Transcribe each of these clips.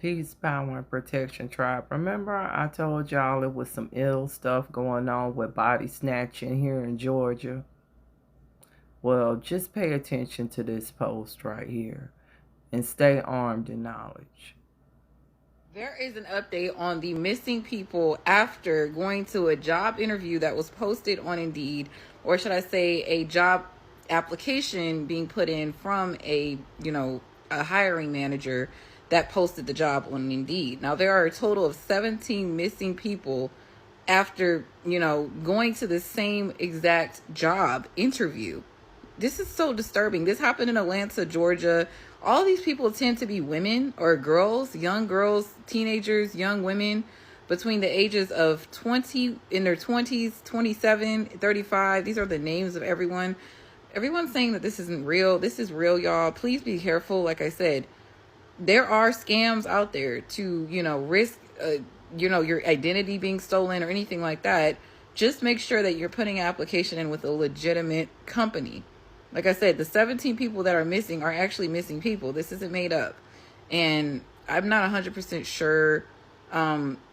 Peace, Power, and Protection Tribe. Remember, I told y'all it was some ill stuff going on with body snatching here in Georgia? Well, just pay attention to this post right here and stay armed in knowledge. There is an update on the missing people after going to a job interview that was posted on Indeed, or should I say a job application being put in from a hiring manager that posted the job on Indeed. Now there are a total of 17 missing people after, going to the same exact job interview. This is so disturbing. This happened in Atlanta, Georgia. All these people tend to be women or girls, young girls, teenagers, young women between the ages of 20, in their 20s, 27, 35. These are the names of everyone. Everyone's saying that this isn't real. This is real, y'all. Please be careful. Like I said, there are scams out there to, risk, your identity being stolen or anything like that. Just make sure that you're putting an application in with a legitimate company. Like I said, the 17 people that are missing are actually missing people. This isn't made up. And I'm not 100% sure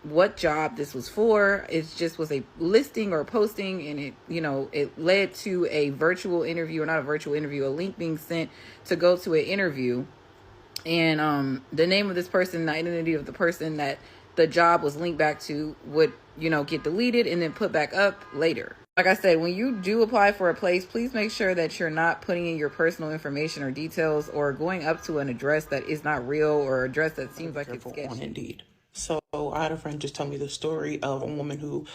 what job this was for. It just was a listing or a posting, and it led to a virtual interview, or not a virtual interview, a link being sent to go to an interview. And the name of this person, the identity of the person that the job was linked back to would, get deleted and then put back up later. Like I said, when you do apply for a place, please make sure that you're not putting in your personal information or details or going up to an address that is not real or address that seems like it's sketchy. On Indeed. So I had a friend just tell me the story of a woman who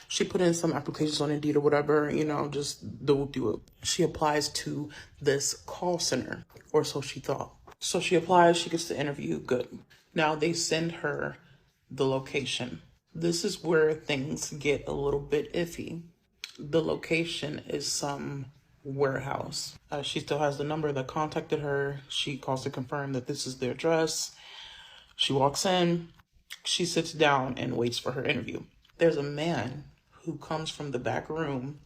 she put in some applications on Indeed or whatever, just the whoop-de-whoop. She applies to this call center, or so she thought. So she applies, she gets the interview, good. Now they send her the location. This is where things get a little bit iffy. The location is some warehouse. She still has the number that contacted her. She calls to confirm that this is their address. She walks in. She sits down and waits for her interview. There's a man who comes from the back room,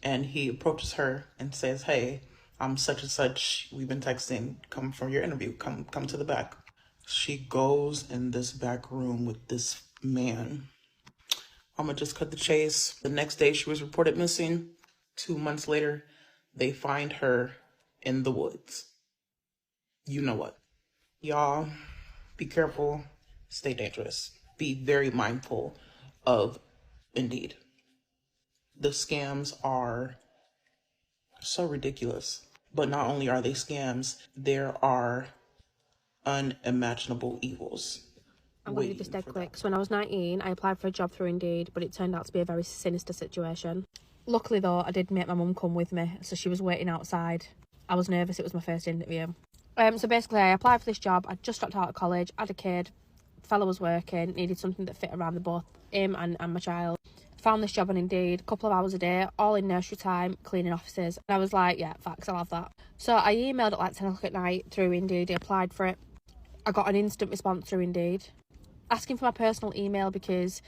and he approaches her and says, "Hey, I'm such and such. We've been texting. Come for your interview. Come to the back." She goes in this back room with this man. I'm gonna just cut the chase. The next day, she was reported missing. 2 months later, they find her in the woods. You know what? Y'all, be careful. Stay dangerous. Be very mindful of Indeed. The scams are so ridiculous. But not only are they scams, there are unimaginable evils. I'm going to do this dead quick. So when I was 19, I applied for a job through Indeed, but it turned out to be a very sinister situation. Luckily, though, I did make my mum come with me, so she was waiting outside. I was nervous. It was my first interview. So basically, I applied for this job. I just dropped out of college, had a kid, fella was working, needed something that fit around the both him and my child. Found this job on Indeed, a couple of hours a day, all in nursery time, cleaning offices. And I was like, yeah, facts, I'll have that. So I emailed at like 10 o'clock at night through Indeed. I applied for it. I got an instant response through Indeed, asking for my personal email because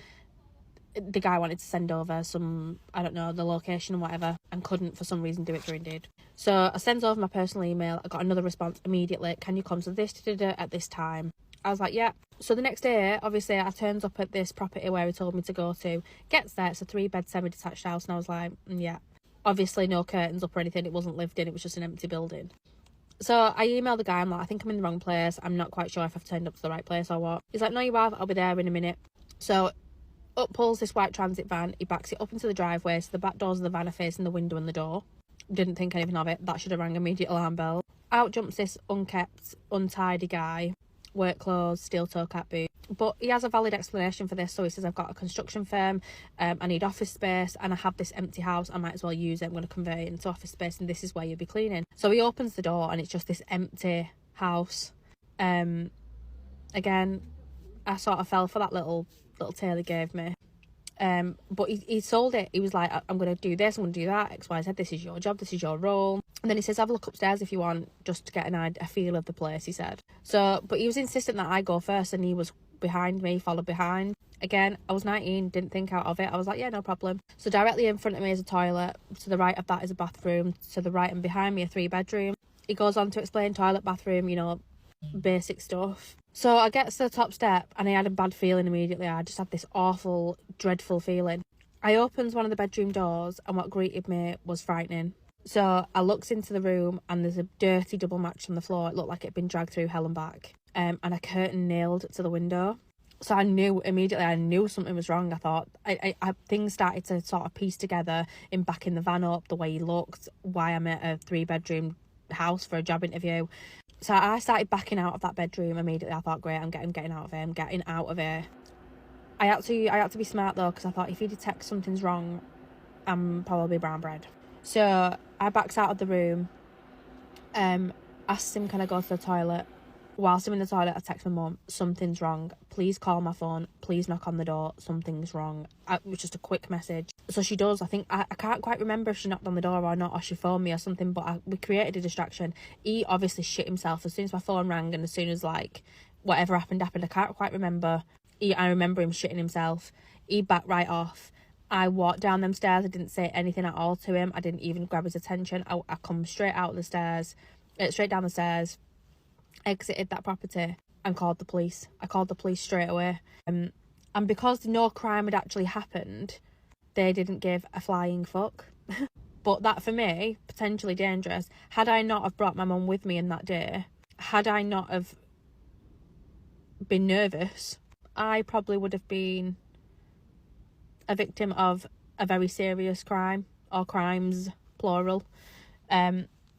the guy wanted to send over some, I don't know, the location and whatever, and couldn't for some reason do it through Indeed. So I sent over my personal email. I got another response immediately. Can you come to this at this time? I was like, yeah. So the next day, obviously, I turns up at this property where he told me to go to. Gets there, it's a 3-bed semi-detached house, and I was like, yeah. Obviously, no curtains up or anything. It wasn't lived in. It was just an empty building. So I emailed the guy. I'm like, I think I'm in the wrong place. I'm not quite sure if I've turned up to the right place or what. He's like, no, you have. I'll be there in a minute. So up pulls this white transit van. He backs it up into the driveway. So the back doors of the van are facing the window and the door. Didn't think anything of it. That should have rang immediate alarm bell. Out jumps this unkept, untidy guy. Work clothes, steel toe cap boot. But he has a valid explanation for this. So he says, I've got a construction firm, I need office space, and I have this empty house. I might as well use it. I'm going to convert it into office space, and this is where you'll be cleaning. So he opens the door, and it's just this empty house. Again, I sort of fell for that little tale he gave me. But he sold it. He was like, I'm going to do this, I'm going to do that, X, Y, Z. This is your job, this is your role. And then he says, have a look upstairs if you want, just to get a feel of the place, he said. So, but he was insistent that I go first, and he was behind me, followed behind. Again, I was 19, didn't think out of it. I was like, yeah, no problem. So directly in front of me is a toilet. To the right of that is a bathroom. To the right and behind me, a 3-bedroom. He goes on to explain toilet, bathroom, basic stuff. So I get to the top step and I had a bad feeling immediately. I just had this awful, dreadful feeling. I opened one of the bedroom doors and what greeted me was frightening. So I looked into the room and there's a dirty double mattress on the floor. It looked like it had been dragged through hell and back. And a curtain nailed to the window. So I knew something was wrong. I thought things started to sort of piece together in backing the van up, the way he looked, why I'm at a 3-bedroom house for a job interview. So I started backing out of that bedroom immediately. I thought, great, I'm getting out of here. I'm getting out of here. I had to be smart though, because I thought if he detects something's wrong, I'm probably brown bread. So I backed out of the room. Asked him, can I go to the toilet? Whilst I'm in the toilet, I text my mum, something's wrong. Please call my phone. Please knock on the door. Something's wrong. It was just a quick message. So she does. I think, I can't quite remember if she knocked on the door or not, or she phoned me or something, but we created a distraction. He obviously shit himself as soon as my phone rang and as soon as, like, whatever happened. I can't quite remember. I remember him shitting himself. He backed right off. I walked down them stairs. I didn't say anything at all to him. I didn't even grab his attention. I come straight down the stairs, exited that property and called the police. I called the police straight away. And because no crime had actually happened, they didn't give a flying fuck. But that, for me, potentially dangerous. Had I not have brought my mum with me in that day, had I not have been nervous, I probably would have been a victim of a very serious crime, or crimes, plural.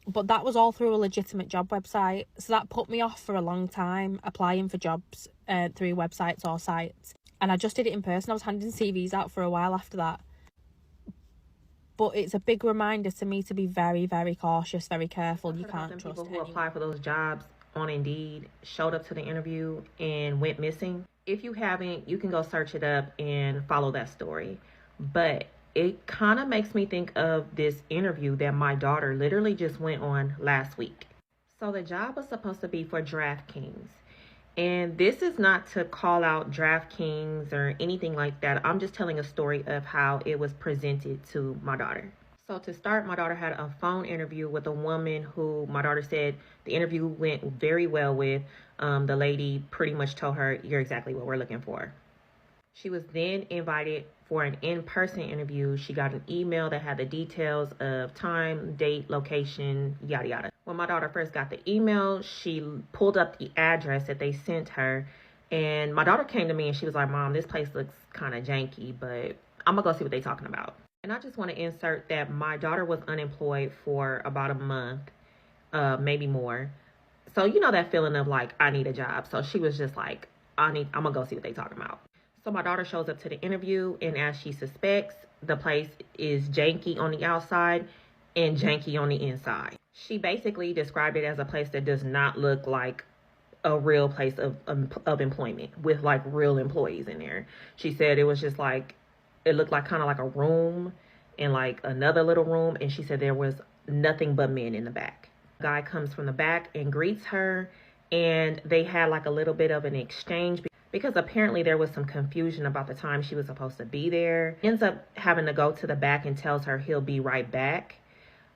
But that was all through a legitimate job website. So that put me off for a long time, applying for jobs through websites or sites. And I just did it in person. I was handing CVs out for a while after that. But it's a big reminder to me to be very, very cautious, very careful. You can't trust people who anyone. apply for those jobs on Indeed, showed up to the interview and went missing. If you haven't, you can go search it up and follow that story. But it kind of makes me think of this interview that my daughter literally just went on last week. So the job was supposed to be for DraftKings. And this is not to call out DraftKings or anything like that. I'm just telling a story of how it was presented to my daughter. So to start, my daughter had a phone interview with a woman who my daughter said the interview went very well with. The lady pretty much told her, you're exactly what we're looking for. She was then invited for an in-person interview. She got an email that had the details of time, date, location, yada, yada. When my daughter first got the email, she pulled up the address that they sent her. And my daughter came to me and she was like, Mom, this place looks kind of janky, but I'm going to go see what they're talking about. And I just want to insert that my daughter was unemployed for about a month, maybe more. So you know that feeling of like, I need a job. So she was just like, I'm going to go see what they're talking about. So my daughter shows up to the interview, and as she suspects, the place is janky on the outside and janky on the inside. She basically described it as a place that does not look like a real place of employment with like real employees in there. She said it was just like, it looked like kind of like a room and like another little room, and she said there was nothing but men in the back. The guy comes from the back and greets her, and they had like a little bit of an exchange because apparently there was some confusion about the time she was supposed to be there. Ends up having to go to the back and tells her he'll be right back.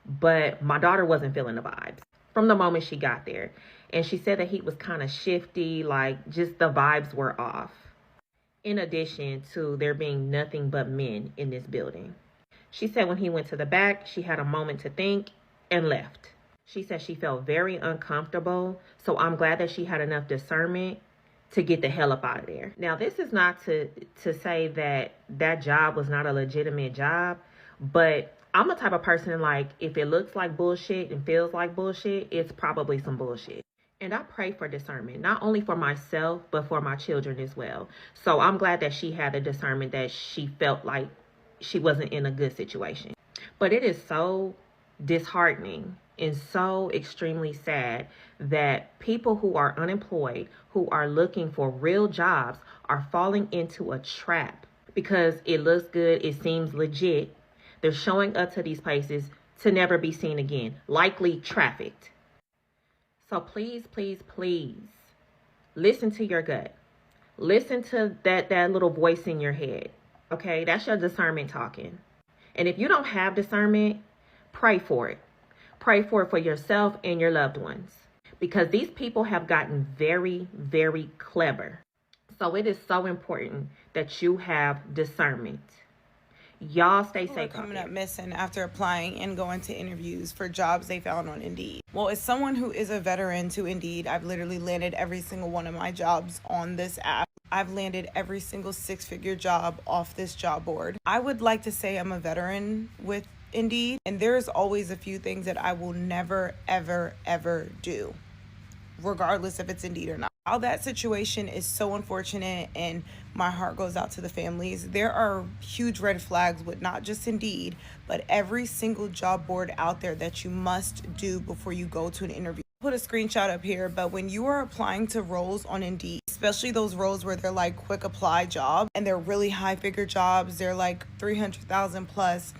But my daughter wasn't feeling the vibes from the moment she got there. And she said that he was kind of shifty, like just the vibes were off. In addition to there being nothing but men in this building. She said when he went to the back, she had a moment to think and left. She said she felt very uncomfortable. So I'm glad that she had enough discernment to get the hell up out of there. Now, this is not to say that that job was not a legitimate job, but I'm the type of person like, if it looks like bullshit and feels like bullshit, it's probably some bullshit. And I pray for discernment, not only for myself, but for my children as well. So I'm glad that she had the discernment that she felt like she wasn't in a good situation. But it is so disheartening and so extremely sad that people who are unemployed, who are looking for real jobs, are falling into a trap because it looks good, it seems legit. They're showing up to these places to never be seen again, likely trafficked. So please, please, please, listen to your gut. Listen to that little voice in your head. Okay, that's your discernment talking. And if you don't have discernment, pray for it. Pray for it for yourself and your loved ones. because these people have gotten very, very clever. So it is so important that you have discernment. Y'all stay People are safe out coming there. up missing after applying and going to interviews for jobs they found on Indeed. Well, as someone who is a veteran to Indeed, I've literally landed every single one of my jobs on this app. I've landed every single six-figure job off this job board. I would like to say I'm a veteran with Indeed, and there's always a few things that I will never, ever, ever do, regardless if it's Indeed or not. How that situation is so unfortunate, and my heart goes out to the families. There are huge red flags with not just Indeed, but every single job board out there that you must do before you go to an interview. Put a screenshot up here, but when you are applying to roles on Indeed, especially those roles where they're like quick apply jobs and they're really high figure jobs, they're like 300,000 plus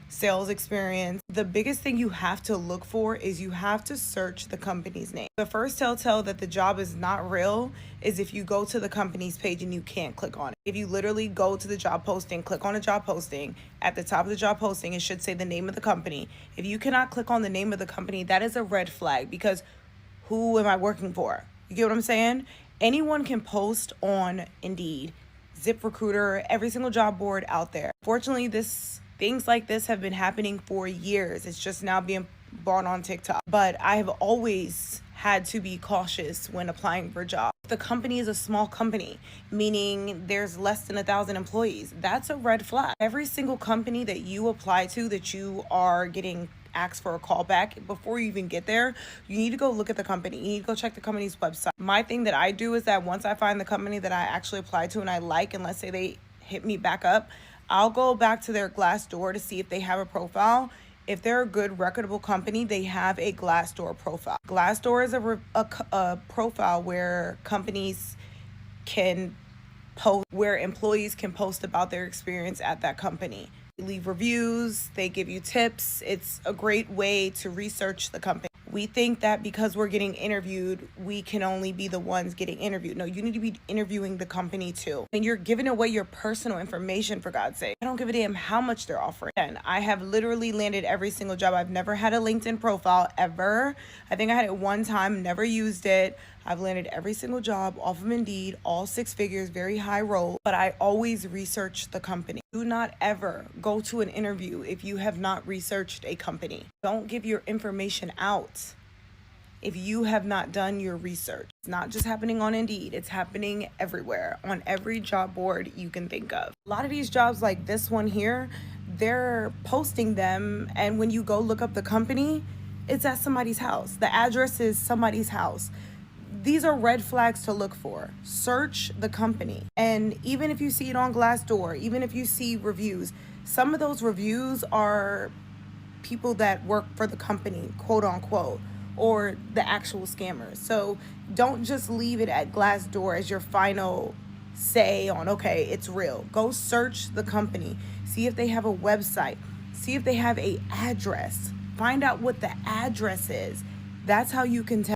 sales experience, the biggest thing you have to look for is you have to search the company's name. The first telltale that the job is not real is if you go to the company's page and you can't click on it. If you literally go to the job posting, click on a job posting, at the top of the job posting, it should say the name of the company. If you cannot click on the name of the company, that is a red flag, because who am I working for? You get what I'm saying? Anyone can post on Indeed, ZipRecruiter, every single job board out there. Fortunately, things like this have been happening for years. It's just now being brought on TikTok. But I have always had to be cautious when applying for jobs. The company is a small company, meaning there's less than 1,000 employees. That's a red flag. Every single company that you apply to that you are getting asked for a call back, before you even get there, you need to go look at the company. You need to go check the company's website. My thing that I do is that once I find the company that I actually apply to and I like, and let's say they hit me back up, I'll go back to their Glassdoor to see if they have a profile. If they're a good, reputable company, they have a Glassdoor profile. Glassdoor is a profile where companies can post, where employees can post about their experience at that company. They leave reviews, they give you tips. It's a great way to research the company. We think that because we're getting interviewed, we can only be the ones getting interviewed. No, you need to be interviewing the company too. And you're giving away your personal information, for God's sake. I don't give a damn how much they're offering. And I have literally landed every single job. I've never had a LinkedIn profile ever. I think I had it one time, never used it. I've landed every single job off of Indeed, all six figures, very high role, but I always research the company. Do not ever go to an interview if you have not researched a company. Don't give your information out if you have not done your research. It's not just happening on Indeed, it's happening everywhere, on every job board you can think of. A lot of these jobs like this one here, they're posting them, and when you go look up the company, it's at somebody's house. The address is somebody's house. These are red flags to look for. Search the company. And even if you see it on Glassdoor, even if you see reviews, some of those reviews are people that work for the company, quote unquote, or the actual scammers. So don't just leave it at Glassdoor as your final say on, okay, it's real. Go search the company. See if they have a website. See if they have an address. Find out what the address is. That's how you can tell.